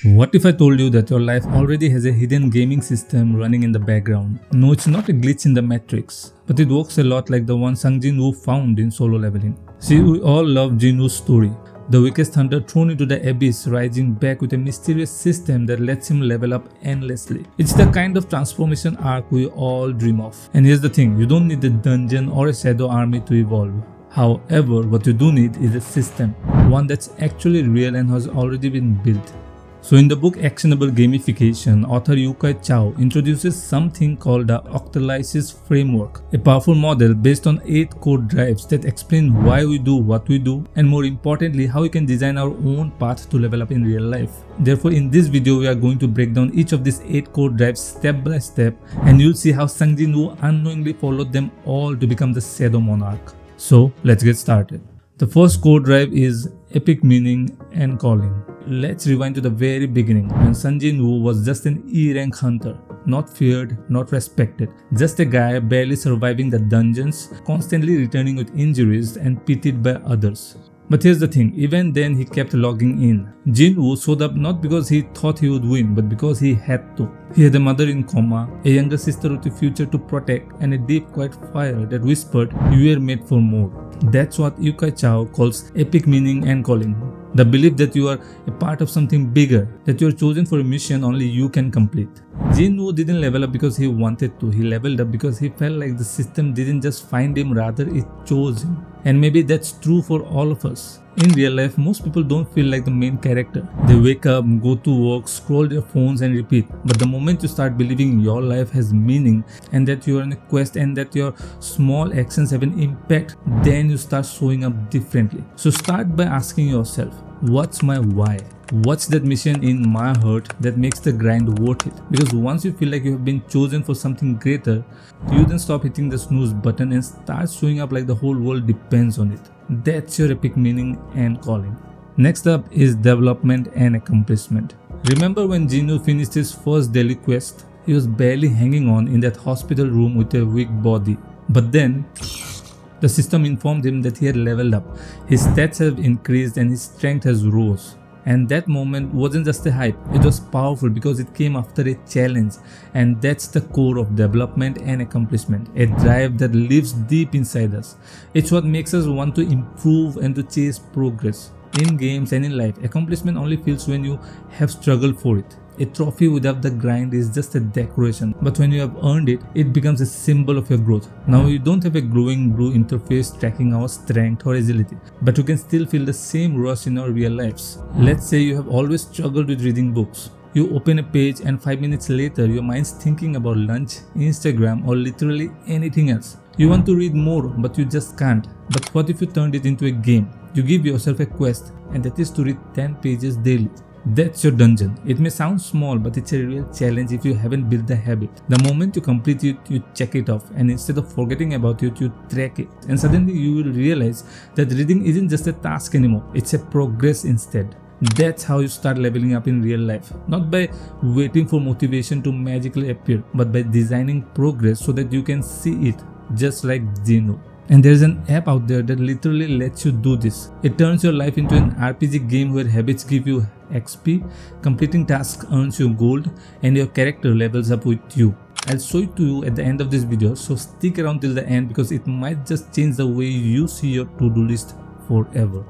What if I told you that your life already has a hidden gaming system running in the background? No, it's not a glitch in the matrix, but it works a lot like the one Sung Jin-Woo found in Solo Leveling. See, we all love Jin-Woo's story. The weakest hunter thrown into the abyss, rising back with a mysterious system that lets him level up endlessly. It's the kind of transformation arc we all dream of. And here's the thing, you don't need a dungeon or a shadow army to evolve. However, what you do need is a system, one that's actually real and has already been built. So in the book Actionable Gamification, author Chou introduces something called the Octalysis framework, a powerful model based on 8 code drives that explain why we do what we do, and more importantly how we can design our own path to level up in real life. Therefore, in this video we are going to break down each of these 8 code drives step by step, and you'll see how Sung Jin-Woo unknowingly followed them all to become the Shadow Monarch. So let's get started. The first code drive is epic meaning and calling. Let's rewind to the very beginning when Sung Jin-Woo was just an E-rank hunter, not feared, not respected, just a guy barely surviving the dungeons, constantly returning with injuries and pitied by others. But here's the thing, even then he kept logging in. Jin-Woo showed up not because he thought he would win, but because he had to. He had a mother in coma, a younger sister with a future to protect, and a deep quiet fire that whispered, "You were made for more." That's what Chou calls epic meaning and calling. The belief that you are a part of something bigger, that you are chosen for a mission only you can complete. Jin-Woo didn't level up because he wanted to, he leveled up because he felt like the system didn't just find him, rather it chose him. And maybe that's true for all of us. In real life, most people don't feel like the main character. They wake up, go to work, scroll their phones and repeat. But the moment you start believing your life has meaning and that you are on a quest and that your small actions have an impact, then you start showing up differently. So start by asking yourself, what's my why? What's that mission in my heart that makes the grind worth it? Because once you feel like you have been chosen for something greater, you then stop hitting the snooze button and start showing up like the whole world depends on it. That's your epic meaning and calling. Next up is development and accomplishment. Remember when Jin-Woo finished his first daily quest? He was barely hanging on in that hospital room with a weak body. But then, the system informed him that he had leveled up. His stats have increased and his strength has rose. And that moment wasn't just a hype, it was powerful because it came after a challenge, and that's the core of development and accomplishment, a drive that lives deep inside us. It's what makes us want to improve and to chase progress. In games and in life, accomplishment only feels when you have struggled for it. A trophy without the grind is just a decoration, but when you have earned it, it becomes a symbol of your growth. Now you don't have a glowing blue interface tracking our strength or agility, but you can still feel the same rush in our real lives. Let's say you have always struggled with reading books. You open a page and 5 minutes later your mind's thinking about lunch, Instagram or literally anything else. You want to read more but you just can't. But what if you turned it into a game? You give yourself a quest, and that is to read 10 pages daily. That's your dungeon. It may sound small, but it's a real challenge if you haven't built the habit. The moment you complete it, you check it off, and instead of forgetting about it, you track it. And suddenly you will realize that reading isn't just a task anymore, it's a progress instead. That's how you start leveling up in real life. Not by waiting for motivation to magically appear, but by designing progress so that you can see it, just like Jin-Woo. And there's an app out there that literally lets you do this. It turns your life into an RPG game where habits give you XP, completing tasks earns you gold, and your character levels up with you. I'll show it to you at the end of this video, so stick around till the end because it might just change the way you see your to-do list forever.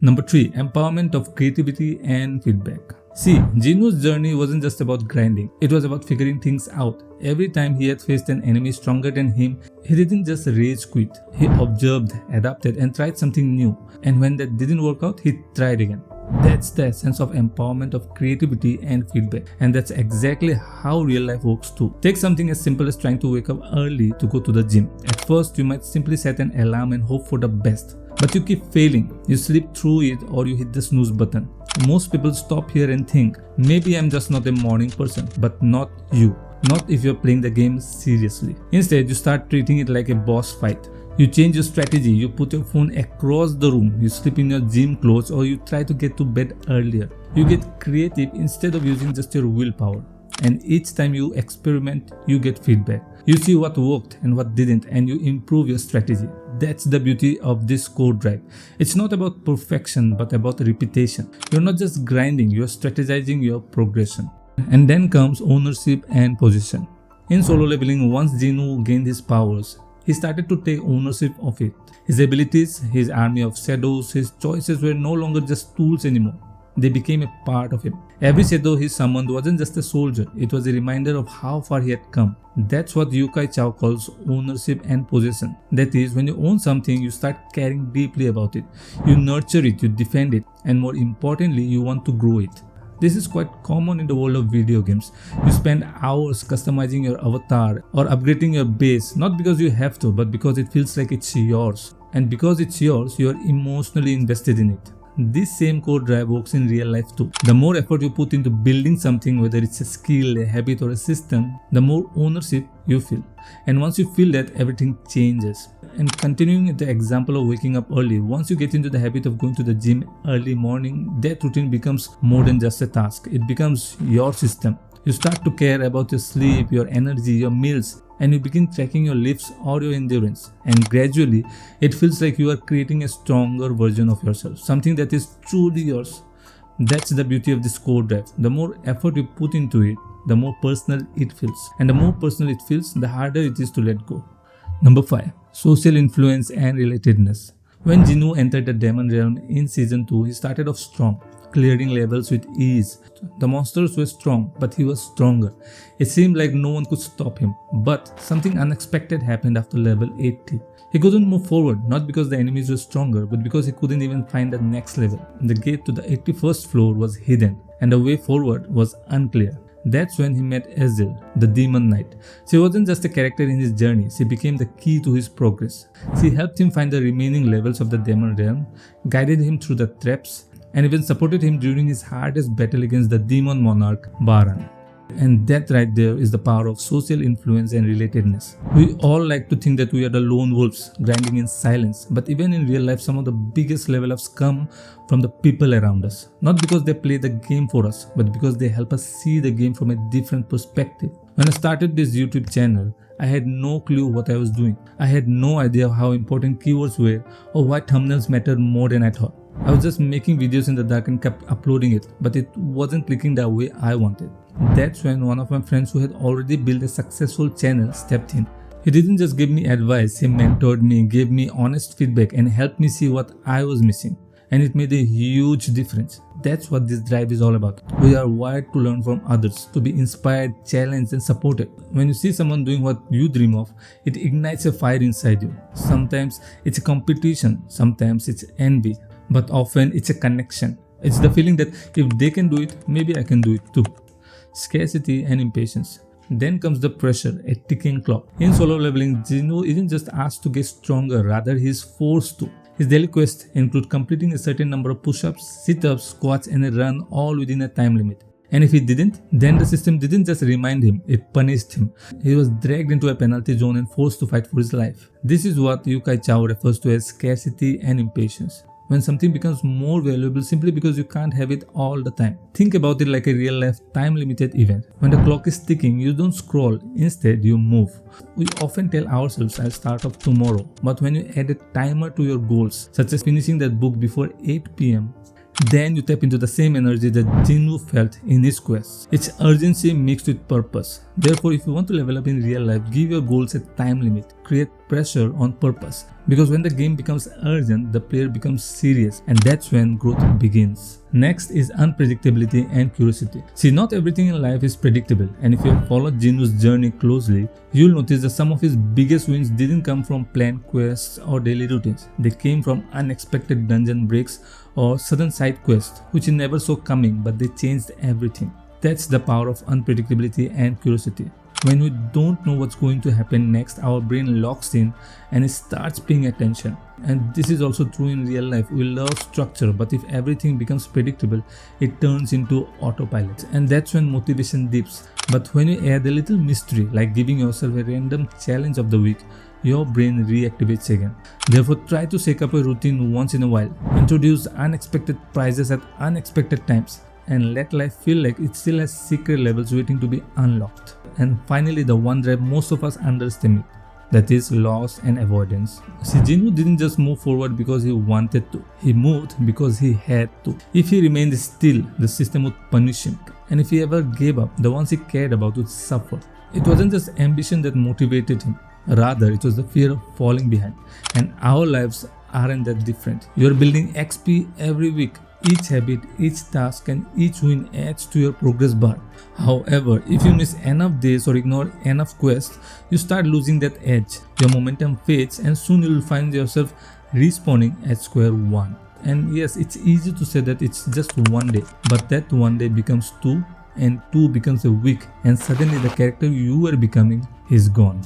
Number 3. Empowerment of creativity and feedback. See, Jin-Woo's journey wasn't just about grinding, it was about figuring things out. Every time he had faced an enemy stronger than him, he didn't just rage quit. He observed, adapted and tried something new. And when that didn't work out, he tried again. That's the essence of empowerment of creativity and feedback. And that's exactly how real life works too. Take something as simple as trying to wake up early to go to the gym. At first, you might simply set an alarm and hope for the best. But you keep failing, you slip through it or you hit the snooze button. Most people stop here and think, maybe I'm just not a morning person, but not you. Not if you're playing the game seriously. Instead, you start treating it like a boss fight. You change your strategy, you put your phone across the room, you sleep in your gym clothes or you try to get to bed earlier. You get creative instead of using just your willpower. And each time you experiment, you get feedback. You see what worked and what didn't and you improve your strategy. That's the beauty of this core drive. It's not about perfection but about repetition. You're not just grinding, you're strategizing your progression. And then comes ownership and possession. In solo leveling, once Jin-Woo gained his powers, he started to take ownership of it. His abilities, his army of shadows, his choices were no longer just tools anymore. They became a part of him. Every shadow he summoned wasn't just a soldier, it was a reminder of how far he had come. That's what Chou calls ownership and possession. That is, when you own something, you start caring deeply about it. You nurture it, you defend it, and more importantly, you want to grow it. This is quite common in the world of video games. You spend hours customizing your avatar or upgrading your base, not because you have to, but because it feels like it's yours. And because it's yours, you are emotionally invested in it. This same core drive works in real life too. The more effort you put into building something, whether it's a skill, a habit or a system, the more ownership you feel. And once you feel that, everything changes. And continuing the example of waking up early, once you get into the habit of going to the gym early morning, that routine becomes more than just a task. It becomes your system. You start to care about your sleep, your energy, your meals, and you begin tracking your lifts or your endurance. And gradually, it feels like you are creating a stronger version of yourself, something that is truly yours. That's the beauty of this core drive. The more effort you put into it, the more personal it feels. And the more personal it feels, the harder it is to let go. Number 5. Social influence and relatedness. When Jin-Woo entered the Demon Realm in Season 2, he started off strong, clearing levels with ease. The monsters were strong, but he was stronger. It seemed like no one could stop him. But something unexpected happened after level 80. He couldn't move forward, not because the enemies were stronger, but because he couldn't even find the next level. The gate to the 81st floor was hidden, and the way forward was unclear. That's when he met Ezreal, the Demon Knight. She wasn't just a character in his journey, she became the key to his progress. She helped him find the remaining levels of the Demon Realm, guided him through the traps, and even supported him during his hardest battle against the demon monarch Baran. And that right there is the power of social influence and relatedness. We all like to think that we are the lone wolves grinding in silence, but even in real life, some of the biggest level ups come from the people around us. Not because they play the game for us, but because they help us see the game from a different perspective. When I started this YouTube channel, I had no clue what I was doing. I had no idea how important keywords were or why thumbnails mattered more than I thought. I was just making videos in the dark and kept uploading it, but it wasn't clicking the way I wanted. That's when one of my friends who had already built a successful channel stepped in. He didn't just give me advice, he mentored me, gave me honest feedback and helped me see what I was missing. And it made a huge difference. That's what this drive is all about. We are wired to learn from others, to be inspired, challenged and supported. When you see someone doing what you dream of, it ignites a fire inside you. Sometimes it's a competition, sometimes it's envy, but often it's a connection. It's the feeling that if they can do it, maybe I can do it too. Scarcity and impatience. Then comes the pressure, a ticking clock. In solo leveling, Jin-Woo isn't just asked to get stronger, rather he is forced to. His daily quests include completing a certain number of push-ups, sit-ups, squats and a run, all within a time limit. And if he didn't, then the system didn't just remind him, it punished him. He was dragged into a penalty zone and forced to fight for his life. This is what Chou refers to as scarcity and impatience. When something becomes more valuable simply because you can't have it all the time. Think about it like a real-life time-limited event. When the clock is ticking, you don't scroll, instead you move. We often tell ourselves, I'll start off tomorrow, but when you add a timer to your goals, such as finishing that book before 8 p.m., then you tap into the same energy that Jin-Woo felt in his quest. It's urgency mixed with purpose. Therefore, if you want to level up in real life, give your goals a time limit. Create pressure on purpose. Because when the game becomes urgent, the player becomes serious, and that's when growth begins. Next is unpredictability and curiosity. See, not everything in life is predictable, and if you have followed Jin-Woo's journey closely, you'll notice that some of his biggest wins didn't come from planned quests or daily routines. They came from unexpected dungeon breaks or sudden side quests, which he never saw coming, but they changed everything. That's the power of unpredictability and curiosity. When we don't know what's going to happen next, our brain locks in and it starts paying attention. And this is also true in real life. We love structure, but if everything becomes predictable, it turns into autopilot. And that's when motivation dips. But when you add a little mystery, like giving yourself a random challenge of the week, your brain reactivates again. Therefore, try to shake up a routine once in a while. Introduce unexpected prizes at unexpected times, and let life feel like it still has secret levels waiting to be unlocked. And finally, the one drive most of us underestimate, that is loss and avoidance. See, Jin-Woo didn't just move forward because he wanted to. He moved because he had to. If he remained still, the system would punish him. And if he ever gave up, the ones he cared about would suffer. It wasn't just ambition that motivated him. Rather, it was the fear of falling behind. And our lives aren't that different. You're building XP every week. Each habit, each task, and each win adds to your progress bar. However, if you miss enough days or ignore enough quests, you start losing that edge. Your momentum fades, and soon you will find yourself respawning at square one. And yes, it's easy to say that it's just one day, but that one day becomes two, and two becomes a week, and suddenly the character you were becoming is gone.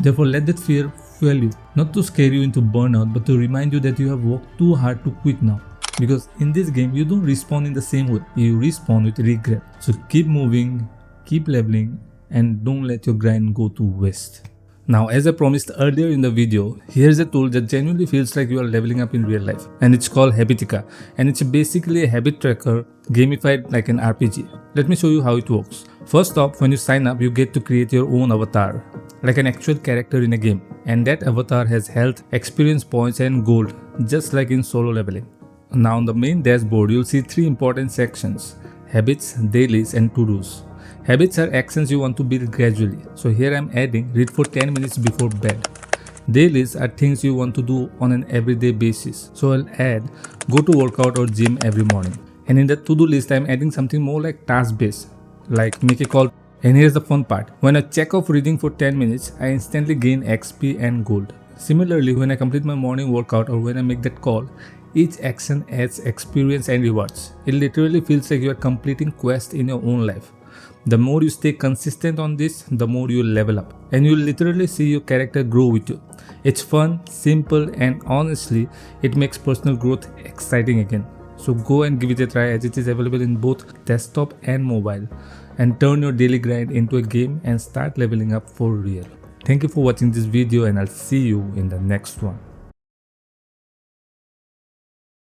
Therefore, let that fear fuel you, not to scare you into burnout, but to remind you that you have worked too hard to quit now. Because in this game, you don't respawn in the same way, you respawn with regret. So keep moving, keep leveling, and don't let your grind go to waste. Now, as I promised earlier in the video, here's a tool that genuinely feels like you are leveling up in real life, and it's called Habitica, and it's basically a habit tracker gamified like an RPG. Let me show you how it works. First off, when you sign up, you get to create your own avatar, like an actual character in a game, and that avatar has health, experience points, and gold, just like in solo leveling. Now on the main dashboard, you'll see three important sections: habits, dailies, and to-dos. Habits are actions you want to build gradually. So here I'm adding read for 10 minutes before bed. Dailies are things you want to do on an everyday basis. So I'll add go to workout or gym every morning. And in the to-do list, I'm adding something more like task-based, like make a call. And here's the fun part. When I check off reading for 10 minutes, I instantly gain XP and gold. Similarly, when I complete my morning workout or when I make that call, each action adds experience and rewards. It literally feels like you are completing quests in your own life. The more you stay consistent on this, the more you level up. And you'll literally see your character grow with you. It's fun, simple, and honestly, it makes personal growth exciting again. So go and give it a try, as it is available in both desktop and mobile. And turn your daily grind into a game and start leveling up for real. Thank you for watching this video, and I'll see you in the next one.